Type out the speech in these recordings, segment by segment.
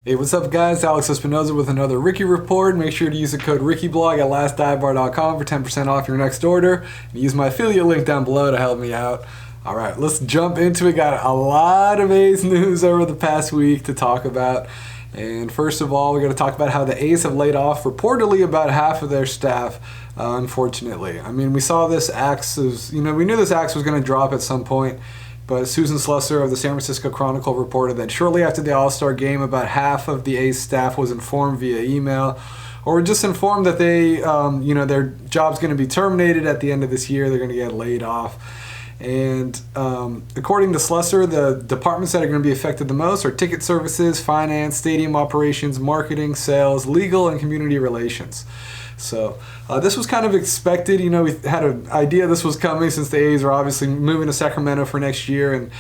Hey, what's up guys? Alex Espinoza with another Rickey Report. Make sure to use the code RickeyBlog at lastdivebar.com for 10% off your next order. And use my affiliate link down below to help me out. Alright, let's jump into it. Got a lot of A's news over the past week to talk about. And first of all, we're going to talk about how the A's have laid off reportedly about half of their staff, unfortunately. I mean, we saw this axe, we knew this axe was going to drop at some point. But Susan Slusser of the San Francisco Chronicle reported that shortly after the All-Star game, about half of the A's staff was informed via email, or just informed that they, their job's going to be terminated at the end of this year. They're going to get laid off. And according to Slusser, the departments that are going to be affected the most are ticket services, finance, stadium operations, marketing, sales, legal, and community relations. So this was kind of expected. We had an idea this was coming since the A's are obviously moving to Sacramento for next year. And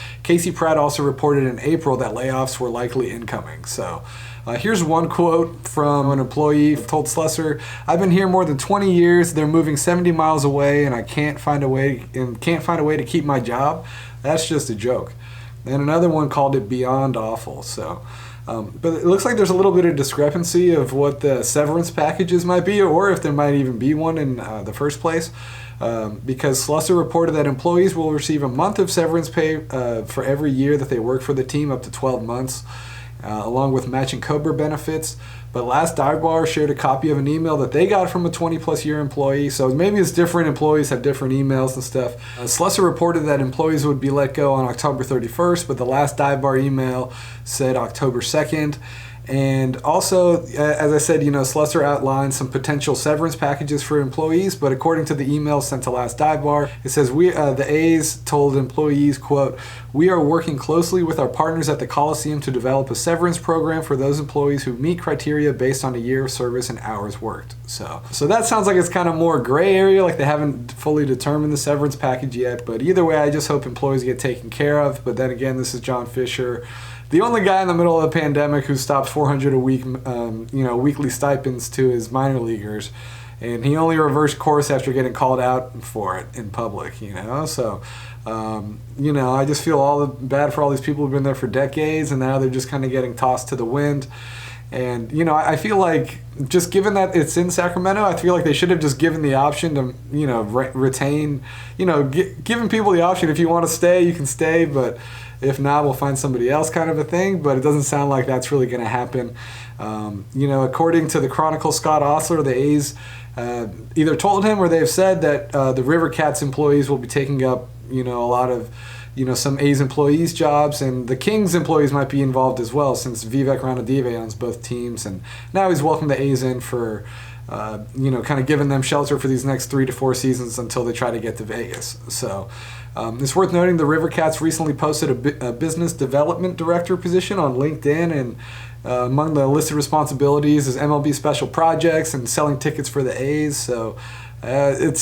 Pratt also reported in April that layoffs were likely incoming. So here's one quote from an employee told Slusser, "I've been here more than 20 years. They're moving 70 miles away, and I can't find a way to keep my job. That's just a joke." And another one called it beyond awful. So. But it looks like there's a little bit of discrepancy of what the severance packages might be, or if there might even be one in the first place. Because Slusser reported that employees will receive a month of severance pay for every year that they work for the team, up to 12 months, along with matching COBRA benefits. But Last Dive Bar shared a copy of an email that they got from a 20-plus year employee, so maybe it's different employees have different emails and stuff. Slusser reported that employees would be let go on October 31st, but the Last Dive Bar email said October 2nd. And also, as I said, Slusser outlined some potential severance packages for employees, but according to the email sent to Last Dive Bar, it says, the A's told employees, quote, "We are working closely with our partners at the Coliseum to develop a severance program for those employees who meet criteria based on a year of service and hours worked." So that sounds like it's kind of more gray area, like they haven't fully determined the severance package yet, but either way, I just hope employees get taken care of. But then again, this is John Fisher, the only guy in the middle of the pandemic who stopped $400 a week, weekly stipends to his minor leaguers, and he only reversed course after getting called out for it in public. So, I just feel bad for all these people who've been there for decades, and now they're just kind of getting tossed to the wind. And I feel like just given that it's in Sacramento, I feel like they should have just given the option to retain, giving people the option. If you want to stay, you can stay, but if not, we'll find somebody else, kind of a thing. But it doesn't sound like that's really going to happen. According to the Chronicle, Scott Osler, the A's either told him or they've said that the River Cats employees will be taking up, a lot of, some A's employees' jobs, and the Kings employees might be involved as well, since Vivek Ranadive owns both teams, and now he's welcomed the A's in for, kind of giving them shelter for these next 3 to 4 seasons until they try to get to Vegas. So it's worth noting the River Cats recently posted a business development director position on LinkedIn, and among the listed responsibilities is MLB special projects and selling tickets for the A's. So and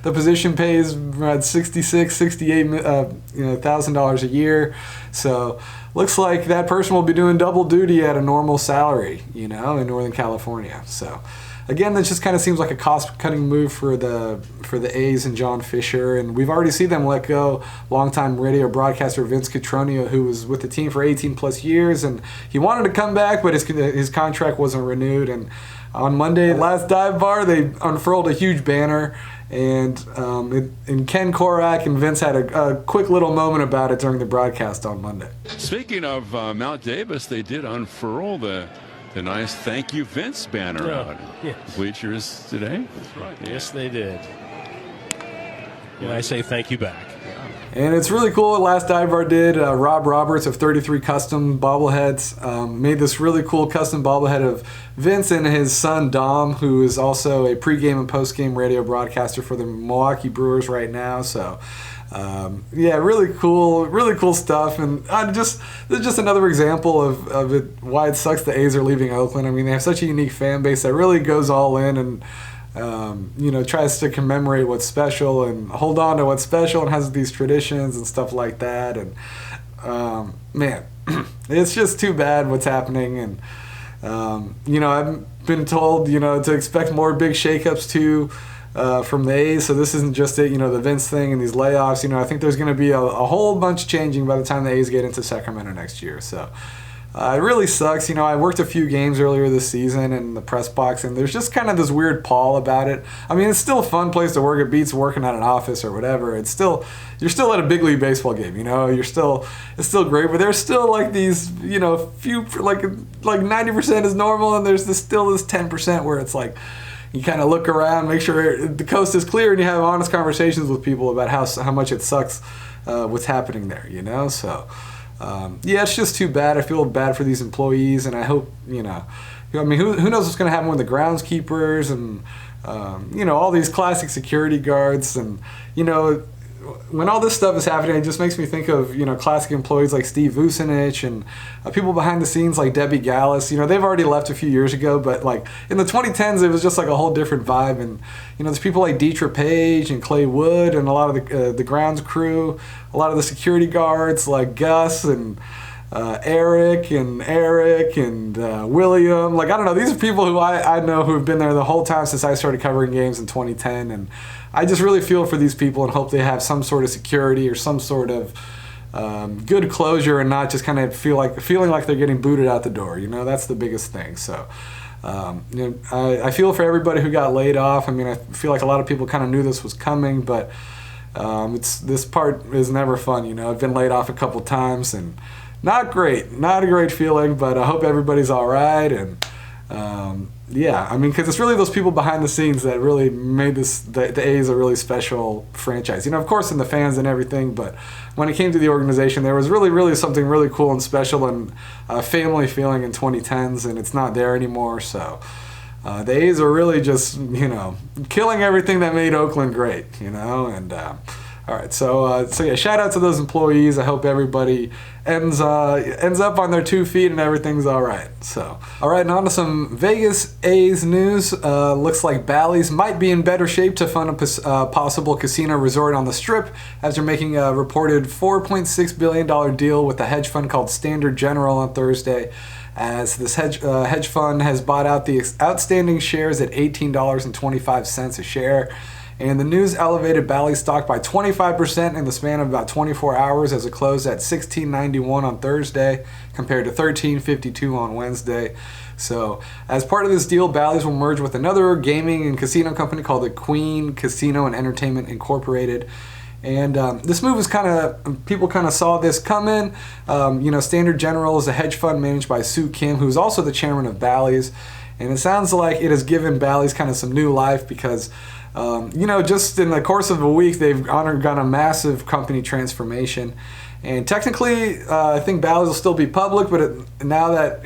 the position pays around $68,000 a year. So looks like that person will be doing double duty at a normal salary, in Northern California. So again, that just kind of seems like a cost-cutting move for the A's and John Fisher, and we've already seen them let go longtime radio broadcaster Vince Cotroneo, who was with the team for 18-plus years, and he wanted to come back, but his contract wasn't renewed. And on Monday, Last Dive Bar, they unfurled a huge banner, and Ken Korak and Vince had a quick little moment about it during the broadcast on Monday. Speaking of Mount Davis, they did unfurl the nice "Thank You, Vince" banner out. Yeah. Bleachers today. That's right. Yes, they did. And I say thank you back. And it's really cool what Last Dive Bar did. Rob Roberts of 33 Custom Bobbleheads made this really cool custom bobblehead of Vince and his son Dom, who is also a pregame and postgame radio broadcaster for the Milwaukee Brewers right now. So really cool stuff. And this is just another example of it, why it sucks the A's are leaving Oakland. I mean, they have such a unique fan base that really goes all in and tries to commemorate what's special and hold on to what's special and has these traditions and stuff like that. And man, it's just too bad what's happening. And I've been told to expect more big shakeups too. From the A's, so this isn't just the Vince thing and these layoffs. I think there's going to be a whole bunch changing by the time the A's get into Sacramento next year. So It really sucks. I worked a few games earlier this season in the press box, and there's just kind of this weird pall about it. I mean, it's still a fun place to work. It beats working at an office or whatever. You're still at a big league baseball game. It's still great, but there's still like these, few like 90% is normal, and there's still this 10% where it's like you kind of look around, make sure the coast is clear, and you have honest conversations with people about how much it sucks what's happening there. So. It's just too bad. I feel bad for these employees, and I hope, who knows what's going to happen with the groundskeepers and, all these classic security guards. And, when all this stuff is happening, it just makes me think of, classic employees like Steve Vucinich and people behind the scenes like Debbie Gallus. They've already left a few years ago, but like in the 2010s, it was just like a whole different vibe. And, there's people like Deetra Page and Clay Wood and a lot of the grounds crew, a lot of the security guards like Gus and Eric and William. Like, I don't know, these are people who I know who have been there the whole time since I started covering games in 2010. And I just really feel for these people and hope they have some sort of security or some sort of good closure and not just kind of feeling like they're getting booted out the door. That's the biggest thing. So, I feel for everybody who got laid off. I mean, I feel like a lot of people kind of knew this was coming, but this part is never fun. I've been laid off a couple times and not a great feeling, but I hope everybody's all right. And because it's really those people behind the scenes that really made the A's a really special franchise. Of course, in the fans and everything, but when it came to the organization, there was really, really something really cool and special and family feeling in 2010s, and it's not there anymore. So the A's are really just, killing everything that made Oakland great, and all right, so shout out to those employees. I hope everybody ends up on their 2 feet and everything's all right. So, all right, and on to some Vegas A's news. Looks like Bally's might be in better shape to fund a possible casino resort on the Strip, as they're making a reported $4.6 billion deal with a hedge fund called Standard General on Thursday, as this hedge fund has bought out the outstanding shares at $18.25 a share. And the news elevated Bally's stock by 25% in the span of about 24 hours, as it closed at $16.91 on Thursday compared to $13.52 on Wednesday. So as part of this deal, Bally's will merge with another gaming and casino company called the Queen Casino and Entertainment Incorporated. And this move was people kind of saw this coming. Standard General is a hedge fund managed by Soo Kim, who's also the chairman of Bally's. And it sounds like it has given Bally's kind of some new life because just in the course of a week, they've undergone a massive company transformation. And technically, I think Bally's will still be public, but now that,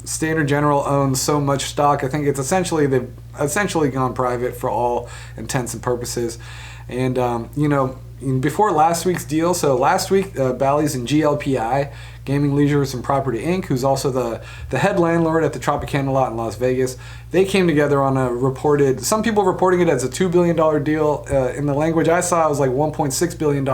Standard General owns so much stock, I think they've essentially gone private for all intents and purposes. And, before last week's deal, so last week, Bally's and GLPI, Gaming, Leisure, and Property Inc., who's also the head landlord at the Tropicana lot in Las Vegas, they came together on some people reporting it as a $2 billion deal. In the language I saw, it was like $1.6 billion,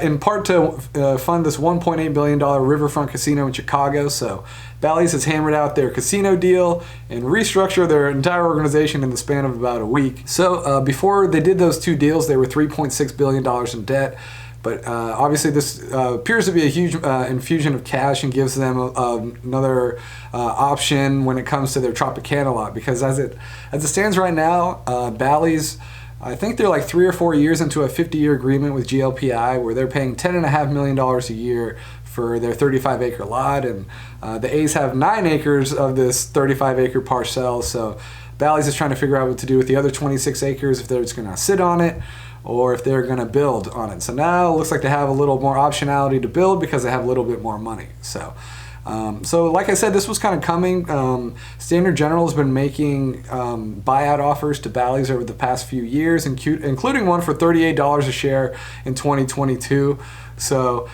in part to fund this $1.8 billion riverfront casino in Chicago. So Bally's has hammered out their casino deal and restructured their entire organization in the span of about a week. So before they did those two deals, they were $3.6 billion in debt. But obviously this appears to be a huge infusion of cash and gives them another option when it comes to their Tropicana lot. Because as it stands right now, Bally's, I think they're like 3 or 4 years into a 50-year agreement with GLPI where they're paying $10.5 million a year for their 35-acre lot. And the A's have 9 acres of this 35-acre parcel. So Bally's is trying to figure out what to do with the other 26 acres, if they're just going to sit on it or if they're going to build on it. So now it looks like they have a little more optionality to build because they have a little bit more money. So like I said, this was kind of coming. Standard General has been making buyout offers to Bally's over the past few years, including one for $38 a share in 2022. So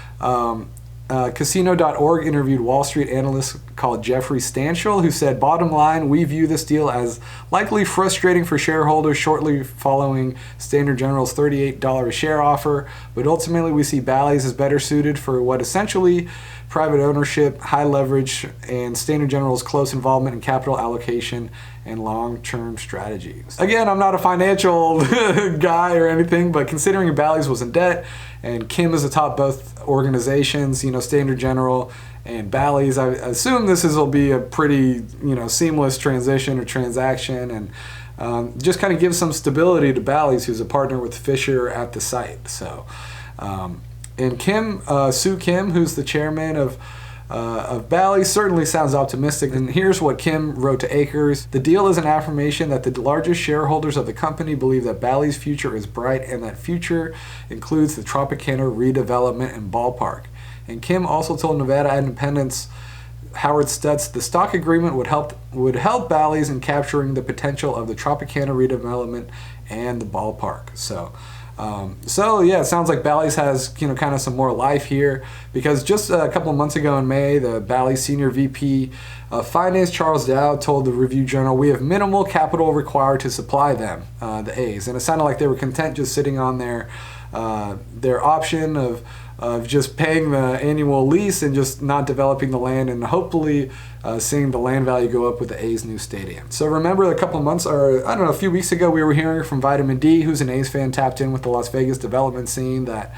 Casino.org interviewed Wall Street analyst called Jeffrey Stanchel, who said, "Bottom line, we view this deal as likely frustrating for shareholders shortly following Standard General's $38 a share offer, but ultimately we see Bally's as better suited for what essentially private ownership, high leverage, and Standard General's close involvement in capital allocation and long-term strategies." Again, I'm not a financial guy or anything, but considering Bally's was in debt and Kim is atop both organizations, Standard General and Bally's. I assume will be a pretty seamless transition or transaction, and just kind of give some stability to Bally's, who's a partner with Fisher at the site. So, and Kim, Sue Kim, who's the chairman of Bally, certainly sounds optimistic. And here's what Kim wrote to Akers. The deal is an affirmation that the largest shareholders of the company believe that Bally's future is bright, and that future includes the Tropicana redevelopment and ballpark. And Kim also told Nevada Independent's Howard Stutz the stock agreement would help Bally's in capturing the potential of the Tropicana redevelopment and the ballpark. So yeah, it sounds like Bally's has kind of some more life here, because just a couple of months ago in May, the Bally's senior VP of Finance, Charles Thao, told the Review Journal, "We have minimal capital required to supply them," the A's, and it sounded like they were content just sitting on their option of just paying the annual lease and just not developing the land, and hopefully seeing the land value go up with the A's new stadium. So remember a few weeks ago, we were hearing from Vitamin D, who's an A's fan tapped in with the Las Vegas development scene, that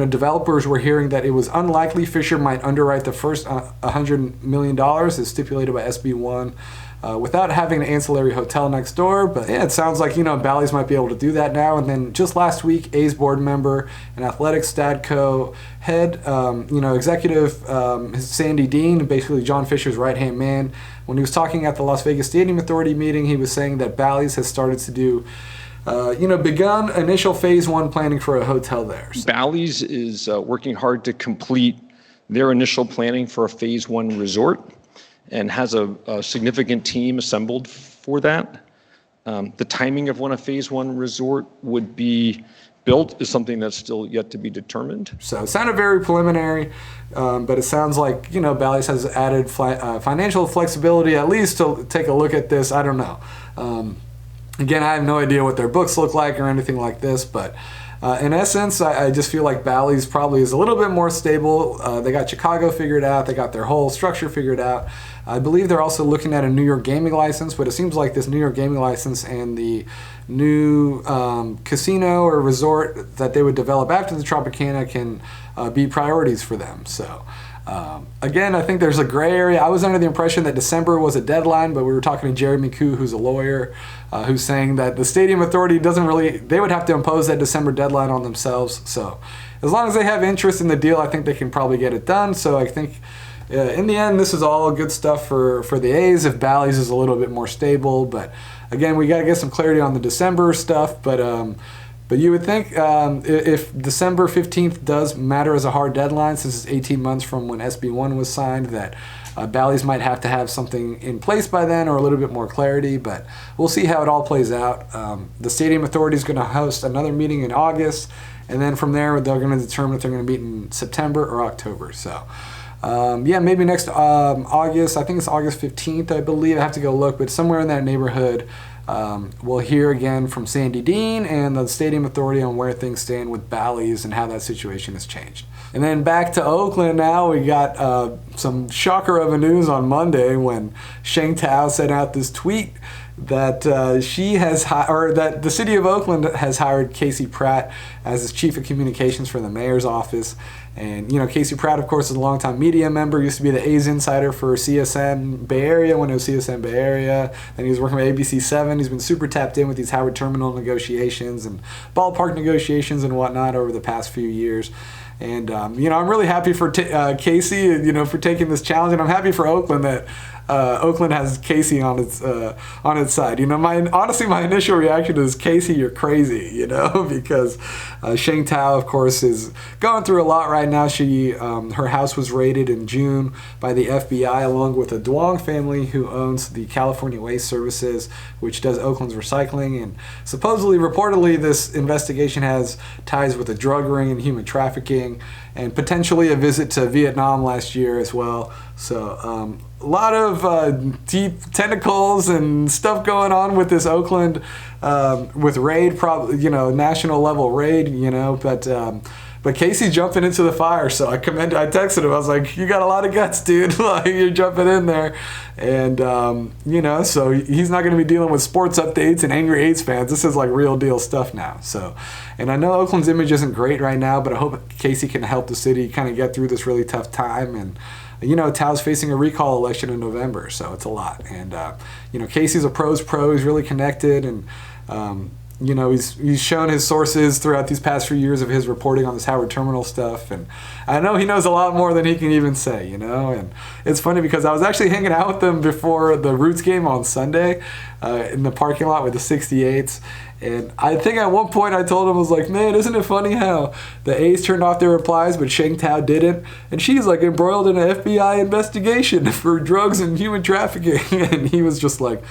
developers were hearing that it was unlikely Fisher might underwrite the first $100 million as stipulated by SB1 without having an ancillary hotel next door. But yeah, it sounds like Bally's might be able to do that now. And then just last week, A's board member and Athletics Stadco head, executive Sandy Dean, basically John Fisher's right-hand man, when he was talking at the Las Vegas Stadium Authority meeting, he was saying that Bally's has started to do begun initial phase 1 planning for a hotel there. Bally's is working hard to complete their initial planning for a phase 1 resort, and has a significant team assembled for that. The timing of when a phase 1 resort would be built is something that's still yet to be determined. So it sounded very preliminary, but it sounds like Bally's has added financial flexibility, at least to take a look at this. I don't know. Again, I have no idea what their books look like or anything like this, but in essence, I just feel like Bally's probably is a little bit more stable. They got Chicago figured out. They got their whole structure figured out. I believe they're also looking at a New York gaming license, but it seems like this New York gaming license and the new casino or resort that they would develop after the Tropicana can be priorities for them. So again, I think there's a gray area. I was under the impression that December was a deadline, but we were talking to Jerry McHugh, who's a lawyer, who's saying that the Stadium Authority they would have to impose that December deadline on themselves. So as long as they have interest in the deal, I think they can probably get it done. So I think in the end, this is all good stuff for the A's if Bally's is a little bit more stable. But again, we got to get some clarity on the December stuff. But you would think if December 15th does matter as a hard deadline, since it's 18 months from when SB1 was signed, that Bally's might have to have something in place by then, or a little bit more clarity. But we'll see how it all plays out. The Stadium Authority is going to host another meeting in August, and then from there they're going to determine if they're going to meet in September or October. So maybe next August. I think it's August 15th, I believe. I have to go look, but somewhere in that neighborhood. We'll hear again from Sandy Dean and the Stadium Authority on where things stand with Bally's and how that situation has changed. And then back to Oakland now. We got some shocker of a news on Monday when Sheng Thao sent out this tweet that that the city of Oakland has hired Casey Pratt as its chief of communications for the mayor's office. And Casey Pratt, of course, is a longtime media member. Used to be the A's insider for CSN Bay Area when it was CSN Bay Area. Then he was working with ABC7. He's been super tapped in with these Howard Terminal negotiations and ballpark negotiations and whatnot over the past few years. And I'm really happy for Casey, for taking this challenge, and I'm happy for Oakland that Oakland has Casey on its side. Honestly, my initial reaction is, Casey, you're crazy, because Sheng Thao, of course, is going through a lot right now. She her house was raided in June by the FBI, along with the Duong family, who owns the California Waste Services, which does Oakland's recycling. And reportedly, this investigation has ties with a drug ring and human trafficking, and potentially a visit to Vietnam last year as well. So a lot of deep tentacles and stuff going on with this Oakland with raid, national level raid, but But Casey jumping into the fire, so I texted him. I was like, "You got a lot of guts, dude. Like, you're jumping in there." And so he's not going to be dealing with sports updates and angry A's fans. This is like real deal stuff now. So, and I know Oakland's image isn't great right now, but I hope Casey can help the city kind of get through this really tough time. And Tao's facing a recall election in November, so it's a lot. And Casey's a pro's pro. He's really connected, and he's shown his sources throughout these past few years of his reporting on this Howard Terminal stuff, and I know he knows a lot more than he can even say, and it's funny because I was actually hanging out with him before the Roots game on Sunday in the parking lot with the 68s, and I think at one point I told him, I was like, "Man, isn't it funny how the A's turned off their replies, but Sheng Thao didn't, and she's like embroiled in an FBI investigation for drugs and human trafficking," and he was just like,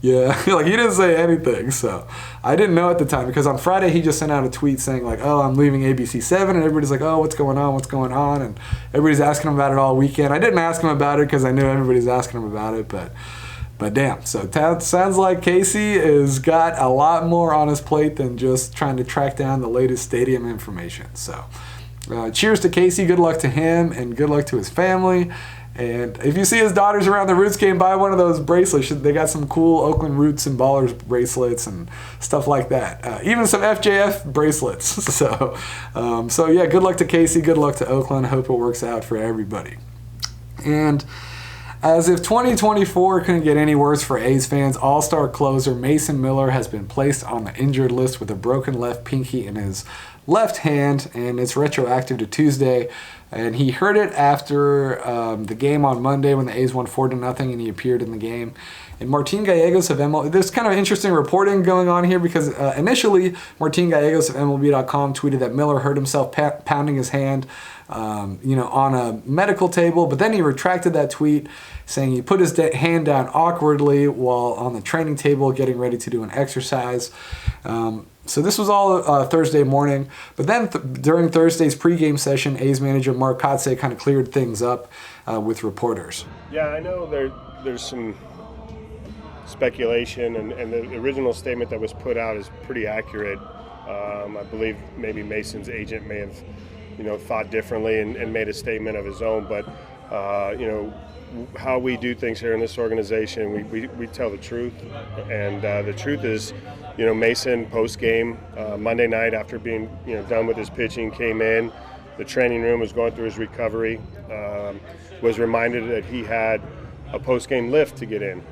yeah, like he didn't say anything. So I didn't know at the time, because on Friday he just sent out a tweet saying like, "Oh, I'm leaving ABC7," and everybody's like, "Oh, what's going on?" And everybody's asking him about it all weekend. I didn't ask him about it because I knew everybody's asking him about it, but damn. So it sounds like Casey has got a lot more on his plate than just trying to track down the latest stadium information. So cheers to Casey. Good luck to him, and good luck to his family. And if you see his daughters around the Roots game, buy one of those bracelets. They got some cool Oakland Roots and Ballers bracelets and stuff like that. Even some FJF bracelets. So yeah, good luck to Casey. Good luck to Oakland. Hope it works out for everybody. And as if 2024 couldn't get any worse for A's fans, all-star closer Mason Miller has been placed on the injured list with a broken left pinky in his left hand, and it's retroactive to Tuesday. And he heard it after the game on Monday when the A's won 4-0, and he appeared in the game. And Martin Gallegos of MLB, there's kind of interesting reporting going on here, because initially Martin Gallegos of MLB.com tweeted that Miller hurt himself pounding his hand, on a medical table, but then he retracted that tweet, saying he put his hand down awkwardly while on the training table getting ready to do an exercise. So this was all Thursday morning, but then during Thursday's pregame session, A's manager Mark Kotsay kind of cleared things up with reporters. Yeah, I know there's some speculation, and the original statement that was put out is pretty accurate. I believe maybe Mason's agent may have, thought differently and made a statement of his own, but how we do things here in this organization, we tell the truth, and the truth is, Mason post-game Monday night after being done with his pitching came in, the training room, was going through his recovery, was reminded that he had a post-game lift to get in.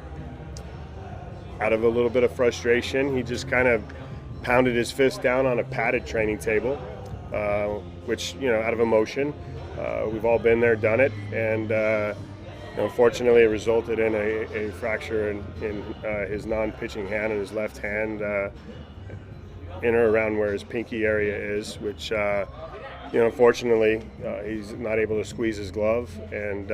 Out of a little bit of frustration, he just kind of pounded his fist down on a padded training table, which, out of emotion, we've all been there, done it, and unfortunately, it resulted in a fracture in his non-pitching hand in his left hand, in or around where his pinky area is, which, unfortunately, he's not able to squeeze his glove and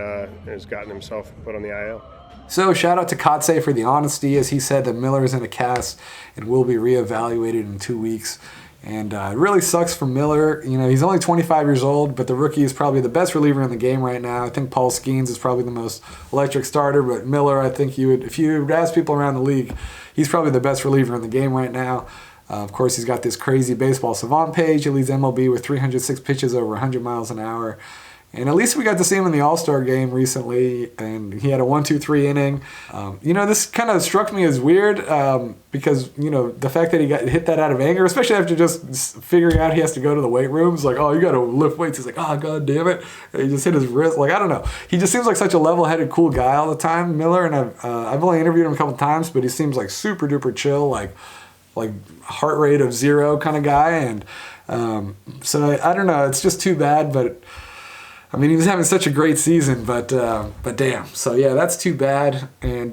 has gotten himself put on the IL. So shout out to Kotsay for the honesty, as he said that Miller is in a cast and will be reevaluated in 2 weeks. And it really sucks for Miller. He's only 25 years old, but the rookie is probably the best reliever in the game right now. I think Paul Skeens is probably the most electric starter, but Miller, I think if you would ask people around the league, he's probably the best reliever in the game right now. Of course, he's got this crazy baseball savant page. He leads MLB with 306 pitches over 100 miles an hour. And at least we got to see him in the All-Star game recently, and he had a 1-2-3 inning. This kind of struck me as weird because, the fact that he got hit that out of anger, especially after just figuring out he has to go to the weight room. It's like, oh, you got to lift weights. He's like, oh, God damn it. And he just hit his wrist. Like, I don't know. He just seems like such a level-headed, cool guy all the time, Miller, and I've only interviewed him a couple times, but he seems like super-duper chill, like heart rate of 0 kind of guy. And so I don't know. It's just too bad, but I mean, he was having such a great season, but damn. So, yeah, that's too bad. And,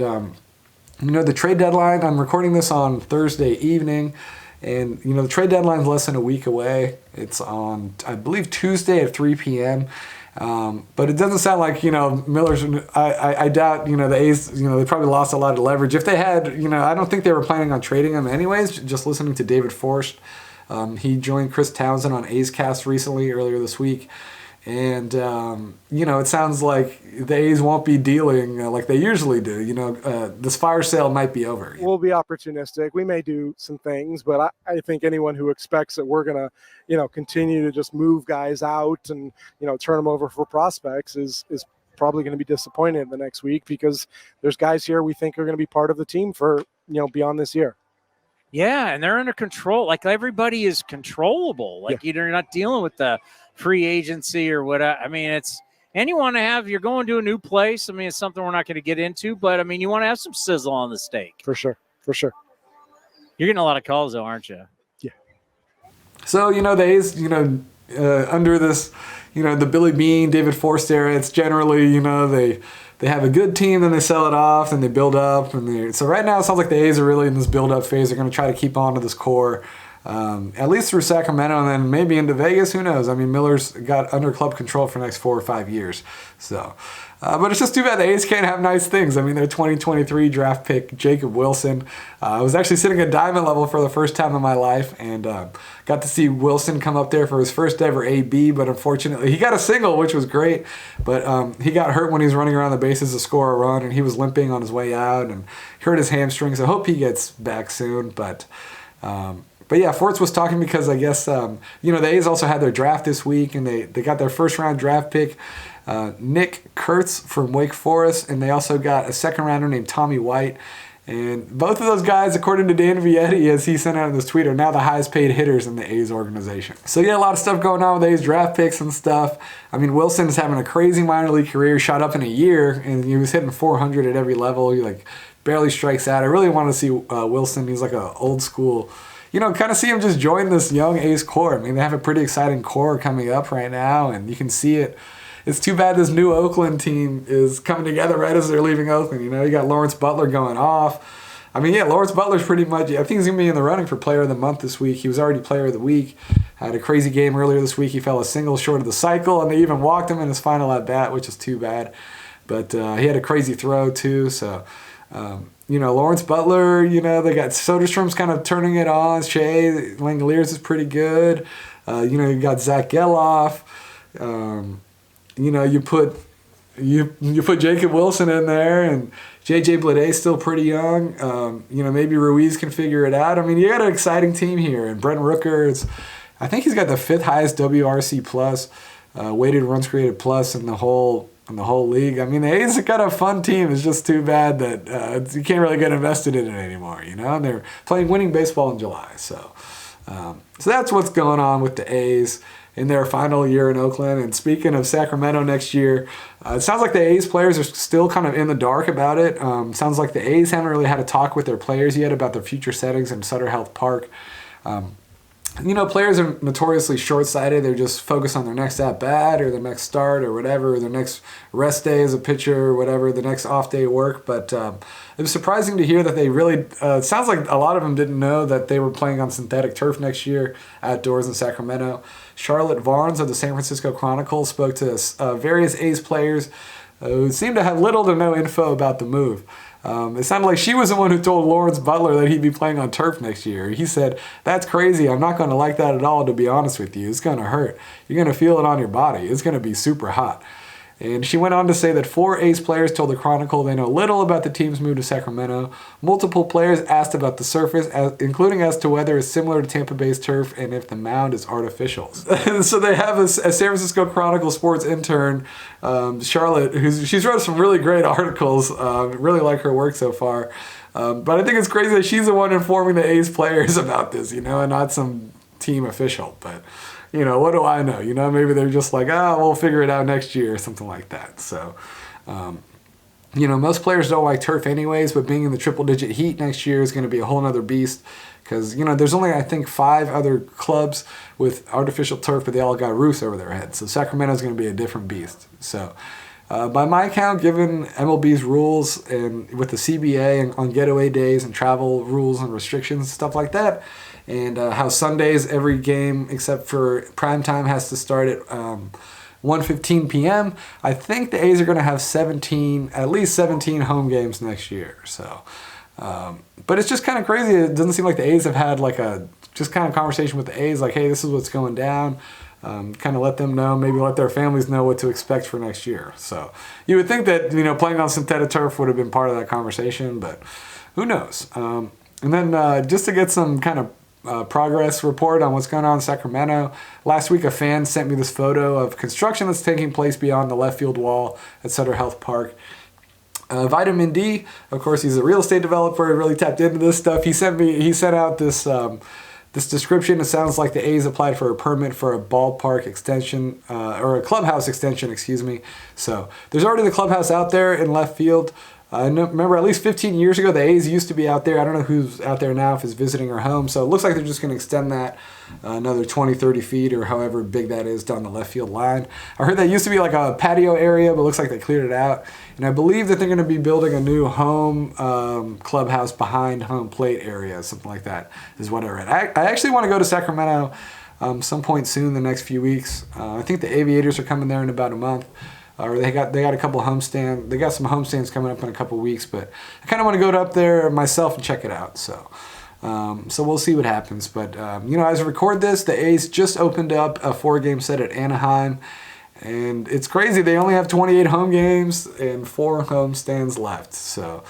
the trade deadline, I'm recording this on Thursday evening, and, the trade deadline's less than a week away. It's on, I believe, Tuesday at 3 p.m., but it doesn't sound like, Miller's, I doubt, the A's, they probably lost a lot of leverage. If they had, I don't think they were planning on trading him anyways, just listening to David Forst. He joined Chris Townsend on A's Cast earlier this week. And, it sounds like the A's won't be dealing like they usually do. This fire sale might be over. We'll be opportunistic. We may do some things, but I think anyone who expects that we're going to, continue to just move guys out and, turn them over for prospects is probably going to be disappointed in the next week, because there's guys here we think are going to be part of the team for, beyond this year. Yeah, and they're under control. Like, everybody is controllable. Like, you're not dealing with the free agency or whatever. I mean, and you want to have, you're going to a new place. I mean, it's something we're not going to get into, but I mean, you want to have some sizzle on the steak. For sure. You're getting a lot of calls though, aren't you? Yeah. So, the A's, under this, the Billy Bean, David Forst era, it's generally, they have a good team, then they sell it off, and they build up. So right now it sounds like the A's are really in this build-up phase. They're going to try to keep on to this core, at least through Sacramento, and then maybe into Vegas. Who knows? I mean, Miller's got under club control for the next 4 or 5 years. So, but it's just too bad the A's can't have nice things. I mean, their 2023 draft pick, Jacob Wilson. I was actually sitting at diamond level for the first time in my life, and got to see Wilson come up there for his first ever AB, but unfortunately he got a single, which was great, but he got hurt when he was running around the bases to score a run, and he was limping on his way out and hurt his hamstrings. I hope he gets back soon, but yeah, Forts was talking because I guess, the A's also had their draft this week, and they got their first round draft pick, Nick Kurtz from Wake Forest, and they also got a second rounder named Tommy White. And both of those guys, according to Dan Vietti, as he sent out in this tweet, are now the highest paid hitters in the A's organization. So yeah, a lot of stuff going on with A's draft picks and stuff. I mean, Wilson's having a crazy minor league career, shot up in a year, and he was hitting 400 at every level. He barely strikes out. I really want to see Wilson. He's like an old school, kind of see him just join this young A's core. I mean, they have a pretty exciting core coming up right now, and you can see it. It's too bad this new Oakland team is coming together right as they're leaving Oakland. You got Lawrence Butler going off. I mean, yeah, Lawrence Butler's pretty much, I think he's going to be in the running for Player of the Month this week. He was already Player of the Week. Had a crazy game earlier this week. He fell a single short of the cycle, and they even walked him in his final at-bat, which is too bad. But he had a crazy throw, too. So, Lawrence Butler, they got Soderstrom's kind of turning it on. Shea Langoliers is pretty good. You got Zach Geloff. You put Jacob Wilson in there, and J.J. Bleday's still pretty young. Maybe Ruiz can figure it out. I mean, you got an exciting team here, and Brent Rooker I think he's got the 5th highest WRC plus, weighted runs created plus in the whole league. I mean, the A's have got a fun team. It's just too bad that you can't really get invested in it anymore. And they're playing winning baseball in July. So that's what's going on with the A's in their final year in Oakland. And speaking of Sacramento next year, it sounds like the A's players are still kind of in the dark about it. Sounds like the A's haven't really had a talk with their players yet about their future settings in Sutter Health Park. Players are notoriously short-sighted. They're just focused on their next at-bat or their next start or whatever, or their next rest day as a pitcher or whatever, the next off-day work. But it was surprising to hear that they really, it sounds like a lot of them didn't know that they were playing on synthetic turf next year outdoors in Sacramento. Charlotte Varnes of the San Francisco Chronicle spoke to various A's players who seemed to have little to no info about the move. It sounded like she was the one who told Lawrence Butler that he'd be playing on turf next year. He said, "That's crazy. I'm not going to like that at all, to be honest with you. It's going to hurt. You're going to feel it on your body. It's going to be super hot." And she went on to say that 4 A's players told the Chronicle they know little about the team's move to Sacramento. Multiple players asked about the surface, including as to whether it's similar to Tampa Bay's turf and if the mound is artificial. So they have a San Francisco Chronicle sports intern, Charlotte, she's wrote some really great articles. Really like her work so far. But I think it's crazy that she's the one informing the A's players about this, and not some team official. But what do I know? Maybe they're just like, we'll figure it out next year or something like that. So, most players don't like turf anyways, but being in the triple-digit heat next year is going to be a whole other beast because, there's only, I think, 5 other clubs with artificial turf, but they all got roofs over their heads. So Sacramento's going to be a different beast. So, by my count, given MLB's rules and with the CBA and on getaway days and travel rules and restrictions and stuff like that, and how Sundays every game except for primetime has to start at 1:15 p.m. I think the A's are going to have at least 17 home games next year. So, but it's just kind of crazy. It doesn't seem like the A's have had just kind of conversation with the A's like, hey, this is what's going down. kind of let them know, maybe let their families know what to expect for next year. So you would think that, playing on synthetic turf would have been part of that conversation, but who knows? And then just to get some kind of progress report on what's going on in Sacramento. Last week, a fan sent me this photo of construction that's taking place beyond the left field wall at Sutter Health Park. Vitamin D, of course, he's a real estate developer, really tapped into this stuff. He sent out this this description. It sounds like the A's applied for a permit for a ballpark extension, or a clubhouse extension, excuse me. So there's already the clubhouse out there in left field. I remember at least 15 years ago, the A's used to be out there. I don't know who's out there now, if it's visiting or home. So it looks like they're just going to extend that another 20, 30 feet or however big that is down the left field line. I heard that used to be like a patio area, but it looks like they cleared it out. And I believe that they're going to be building a new home clubhouse behind home plate area, something like that is what I read. I actually want to go to Sacramento some point soon, the next few weeks. I think the Aviators are coming there in about a month. Or they got a couple homestand. They got some homestands coming up in a couple weeks, but I kind of want to go up there myself and check it out. So we'll see what happens. But as I record this, the A's just opened up a 4-game set at Anaheim, and it's crazy. They only have 28 home games and 4 homestands left. So.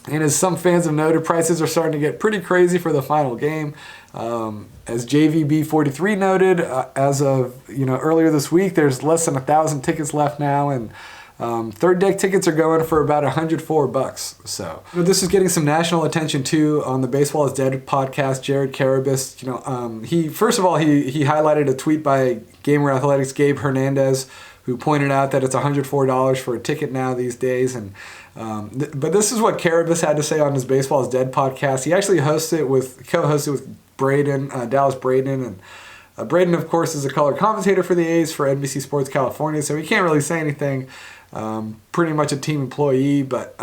And as some fans have noted, prices are starting to get pretty crazy for the final game. As JVB43 noted, as of earlier this week, there's less than 1,000 tickets left now, and third deck tickets are going for about $104. So this is getting some national attention too on the Baseball is Dead podcast. Jared Carabas, he highlighted a tweet by Gamer Athletics Gabe Hernandez, who pointed out that it's $104 for a ticket now these days. And but this is what Carabas had to say on his Baseball is Dead podcast. He actually co-hosted it with Braden, Dallas Braden. And Braden, of course, is a color commentator for the A's for NBC Sports California, so he can't really say anything. Pretty much a team employee, but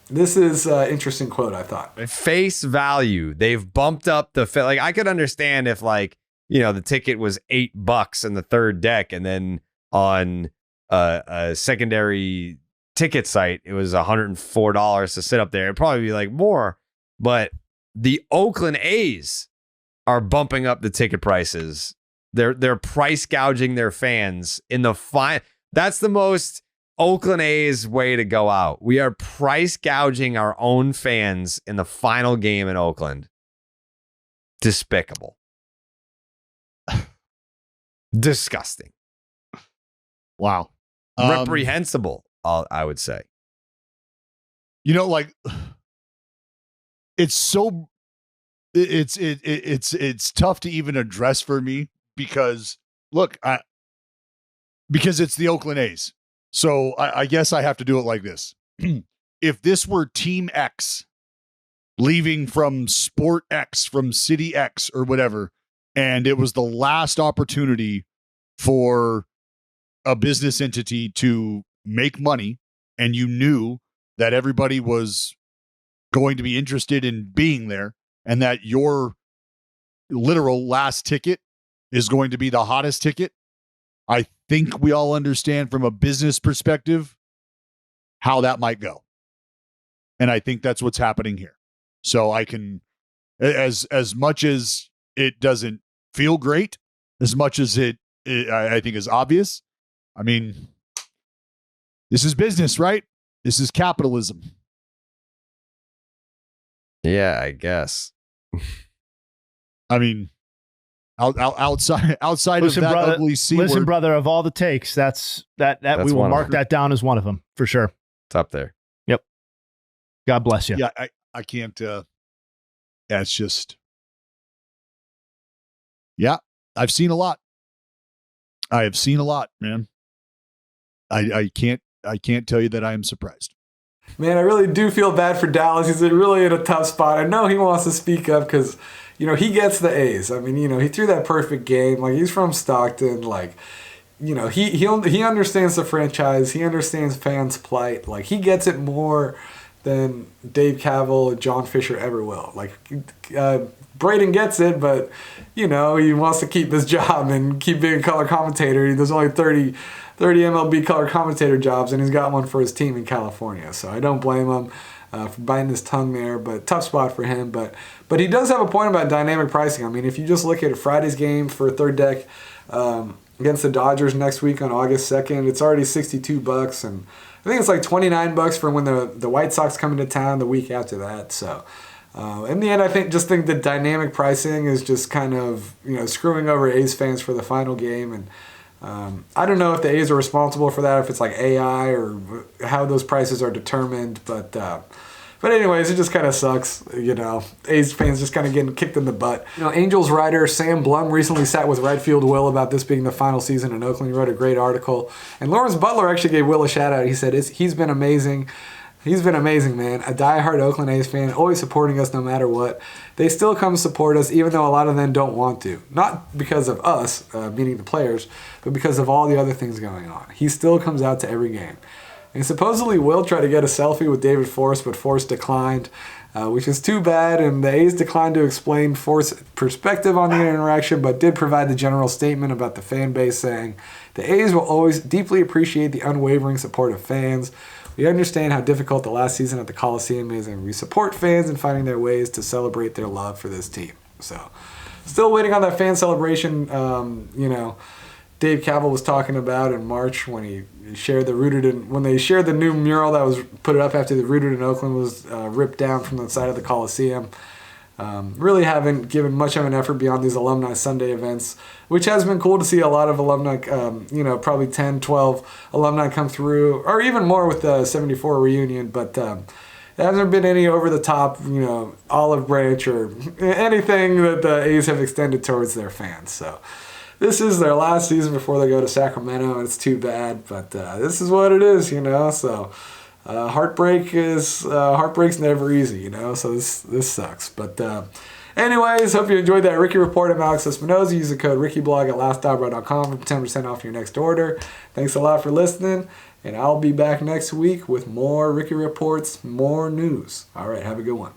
this is an interesting quote, I thought. Face value. They've bumped up the... I could understand if, the ticket was $8 in the third deck, and then on a secondary ticket site, it was $104 to sit up there. It'd probably be more, but the Oakland A's are bumping up the ticket prices. They're price gouging their fans in the That's the most Oakland A's way to go out. We are price gouging our own fans in the final game in Oakland. Despicable. Disgusting. Wow. Reprehensible, I would say. It's so it's tough to even address for me because because it's the Oakland A's. So I guess I have to do it like this. If this were Team X leaving from Sport X, from City X or whatever, and it was the last opportunity for a business entity to make money, and you knew that everybody was going to be interested in being there, and that your literal last ticket is going to be the hottest ticket, I think we all understand from a business perspective how that might go. And I think that's what's happening here. So I can, as much as it doesn't feel great, as much as I think is obvious, I mean, this is business, right? This is capitalism. Yeah, I guess. I mean, outside listen, of that brother, ugly C listen, word, brother, of all the takes, that's we will mark that down as one of them for sure. It's up there. Yep. God bless you. Yeah, I can't. It's just, yeah, I've seen a lot. I have seen a lot, man. I can't tell you that I am surprised. Man, I really do feel bad for Dallas. He's really in a tough spot. I know he wants to speak up because, he gets the A's. I mean, he threw that perfect game. He's from Stockton. He understands the franchise. He understands fans' plight. He gets it more than Dave Cavill and John Fisher ever will. Braden gets it, but, he wants to keep his job and keep being a color commentator. There's only 30 MLB color commentator jobs, and he's got one for his team in California. So I don't blame him. for biting his tongue there, but tough spot for him. But he does have a point about dynamic pricing. I mean, if you just look at Friday's game for third deck against the Dodgers next week on August 2nd, it's already $62, and I think it's like $29 for when the White Sox come into town the week after that. So in the end, I think the dynamic pricing is just kind of screwing over A's fans for the final game, and I don't know if the A's are responsible for that, if it's like AI or how those prices are determined, but anyways, it just kind of sucks, A's fans just kind of getting kicked in the butt. Angels writer Sam Blum recently sat with right field Will about this being the final season in Oakland. He wrote a great article, and Lawrence Butler actually gave Will a shout out. He said he's been amazing. He's been amazing, man. A diehard Oakland A's fan, always supporting us no matter what. They still come support us, even though a lot of them don't want to. Not because of us, meaning the players, but because of all the other things going on. He still comes out to every game. And supposedly Will tried to get a selfie with David Force, but Force declined, which is too bad. And the A's declined to explain Force's perspective on the interaction, but did provide the general statement about the fan base, saying, "The A's will always deeply appreciate the unwavering support of fans. We understand how difficult the last season at the Coliseum is, and we support fans in finding their ways to celebrate their love for this team." So, still waiting on that fan celebration. Dave Cavill was talking about in March when he shared when they shared the new mural that was put up after the Rooted in Oakland was ripped down from the side of the Coliseum. Really haven't given much of an effort beyond these Alumni Sunday events, which has been cool to see a lot of alumni, probably 10, 12 alumni come through, or even more with the 74 reunion, but there hasn't been any over-the-top, olive branch or anything that the A's have extended towards their fans. So this is their last season before they go to Sacramento, and it's too bad, but this is what it is, So heartbreak's never easy, so this sucks. But anyways, hope you enjoyed that Rickey Report. I'm Alex Espinoza. Use the code RickeyBlog at lastdivebro.com for 10% off your next order. Thanks a lot for listening, and I'll be back next week with more Rickey Reports, more news. All right, have a good one.